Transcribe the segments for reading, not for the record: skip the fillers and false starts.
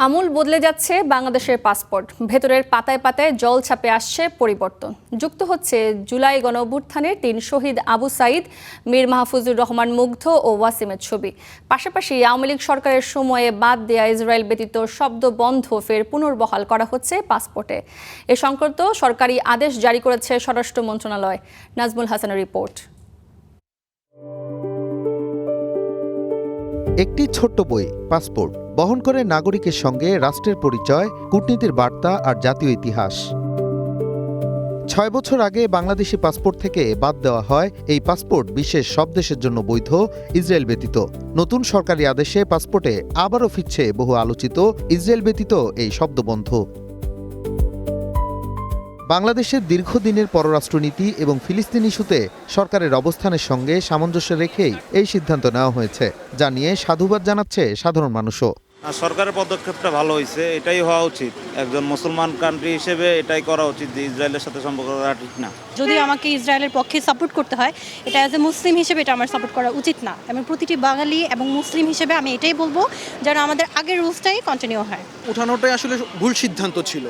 আমূল বদলে যাচ্ছে বাংলাদেশের পাসপোর্ট। ভেতরের পাতায় পাতায় জল ছাপে আসছে পরিবর্তন। যুক্ত হচ্ছে জুলাই গণঅভ্যুত্থানের ৩ শহীদ আবু সাঈদ, মীর মাহফুজুর রহমান মুগ্ধ ও ওয়াসিমের ছবি। পাশাপাশি আওয়ামী লীগ সরকারের সময়ে বাদ দেয়া ইসরায়েল ব্যতীত শব্দ বন্ধ ফের পুনর্বহাল করা হচ্ছে পাসপোর্টে। এ সংক্রান্ত সরকারি আদেশ জারি করেছে স্বরাষ্ট্র মন্ত্রণালয়। নাজমুল হাসানের রিপোর্ট। একটি ছোট্ট বই, পাসপোর্ট, বহন করে নাগরিকের সঙ্গে রাষ্ট্রের পরিচয়, কূটনীতির বার্তা আর জাতীয় ইতিহাস। ৬ বছর আগে বাংলাদেশি পাসপোর্ট থেকে বাদ দেওয়া হয় এই পাসপোর্ট বিশ্বের সব দেশের জন্য বৈধ, ইসরায়েল ব্যতীত। নতুন সরকারি আদেশে পাসপোর্টে আবারও ফিরছে বহু আলোচিত ইসরায়েল ব্যতীত এই শব্দবন্ধ। বাংলাদেশের দীর্ঘদিনের পররাষ্ট্রনীতি এবং ফিলিস্তিন ইস্যুতে সরকারের অবস্থানের সঙ্গে সামঞ্জস্য রেখেই এই সিদ্ধান্ত নেওয়া হয়েছে, যা নিয়ে সাধুবাদ জানাচ্ছে সাধারণ মানুষও। সরকারের পদক্ষেপটা ভালো হয়েছে, এটাই হওয়া উচিত। একজন মুসলমান কান্ট্রি হিসেবে এটাই করা উচিত যে ইসরায়েলের সাথে সম্পর্ক করা ঠিক না। যদি আমাকে ইসরায়েলের পক্ষে সাপোর্ট করতে হয়, এটা অ্যাজ এ মুসলিম হিসেবে এটা আমার সাপোর্ট করা উচিত না। এবং প্রতিটি বাঙালি এবং মুসলিম হিসেবে আমি এটাই বলবো যেন আমাদের আগের রুলসটাই কন্টিনিউ হয়। উঠানোটাই আসলে ভুল সিদ্ধান্ত ছিল।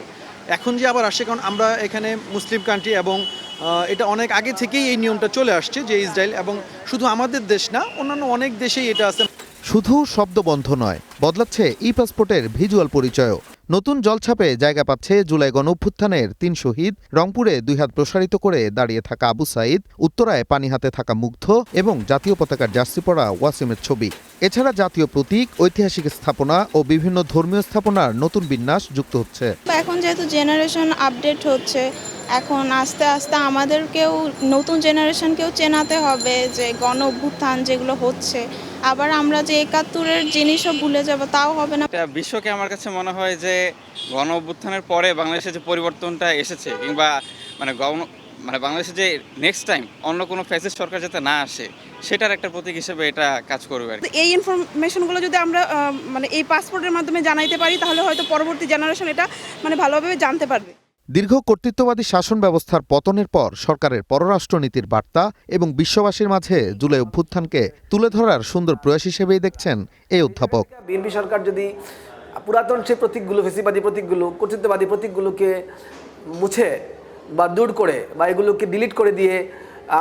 এখন যে আবার আসে, কারণ আমরা এখানে মুসলিম কান্ট্রি এবং এটা অনেক আগে থেকেই এই নিয়মটা চলে আসছে যে ইসরায়েল, এবং শুধু আমাদের দেশ না, অন্যান্য অনেক দেশেই এটা আছে। শুধু শব্দবন্ধ নয়, বদলাচ্ছে ই পাসপোর্টের ভিজুয়াল পরিচয়ও। নতুন জলছাপে জায়গা পাচ্ছে জুলাই গণঅভ্যুত্থানের ৩ শহীদ, রংপুরে ২ হাত প্রসারিত করে দাঁড়িয়ে থাকা আবু সাঈদ, উত্তরায় পানি হাতে থাকা মুগ্ধ এবং জাতীয় পতাকার জার্সি পরা ওয়াসিমের ছবি। এছাড়া জাতীয় প্রতীক, ঐতিহাসিক স্থাপনা ও বিভিন্ন ধর্মীয় স্থাপনার নতুন বিন্যাস যুক্ত হচ্ছে। এখন যেহেতু জেনারেশন আপডেট হচ্ছে, এখন আস্তে আস্তে আমাদেরকেও নতুন জেনারেশনকেও চেনাতে হবে যে গণ অভ্যুত্থান যেগুলো হচ্ছে, আবার আমরা যে ৭১-এর জিনিসও ভুলে যাব তাও হবে না। বিশ্বকে আমার কাছে মনে হয় যে গণ অভ্যুত্থানের পরে বাংলাদেশে যে পরিবর্তনটা এসেছে, কিংবা মানে বাংলাদেশে যে নেক্সট টাইম অন্য কোনো ফ্যাসিস্ট সরকার যাতে না আসে, সেটার একটা প্রতীক হিসেবে এটা কাজ করবে। এই ইনফরমেশনগুলো যদি আমরা এই পাসপোর্টের মাধ্যমে জানাইতে পারি, তাহলে হয়তো পরবর্তী জেনারেশন এটা ভালোভাবে জানতে পারবে। দীর্ঘ কর্তৃত্ববাদী শাসন ব্যবস্থার পতনের পর সরকারের পররাষ্ট্রনীতির বার্তা এবং বিশ্ববাসীর মাঝে জুলাই অভ্যুত্থানকে তুলে ধরার সুন্দর প্রয়াস হিসেবেই দেখছেন এই অধ্যাপক। বিএনপি সরকার যদি পুরাতন সেই প্রতীকগুলো, ফেসিবাদী প্রতীকগুলো, কর্তৃত্ববাদী প্রতীকগুলোকে মুছে বা দূর করে বা এগুলোকে ডিলিট করে দিয়ে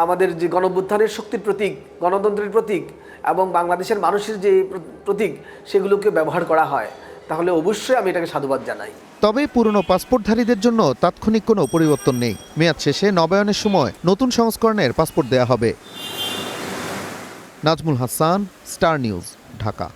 আমাদের যে গণঅভ্যুত্থানের শক্তির প্রতীক, গণতন্ত্রের প্রতীক এবং বাংলাদেশের মানুষের যে প্রতীক, সেগুলোকে ব্যবহার করা হয়, তাহলে অবশ্যই আমি এটাকে সাধুবাদ জানাই। তবে পুরনো পাসপোর্টধারীদের জন্য তাৎক্ষণিক কোনো পরিবর্তন নেই। মেয়াদ শেষে নবায়নের সময় নতুন সংস্করণের পাসপোর্ট দেয়া হবে। Nazmul Hasan, star news, Dhaka.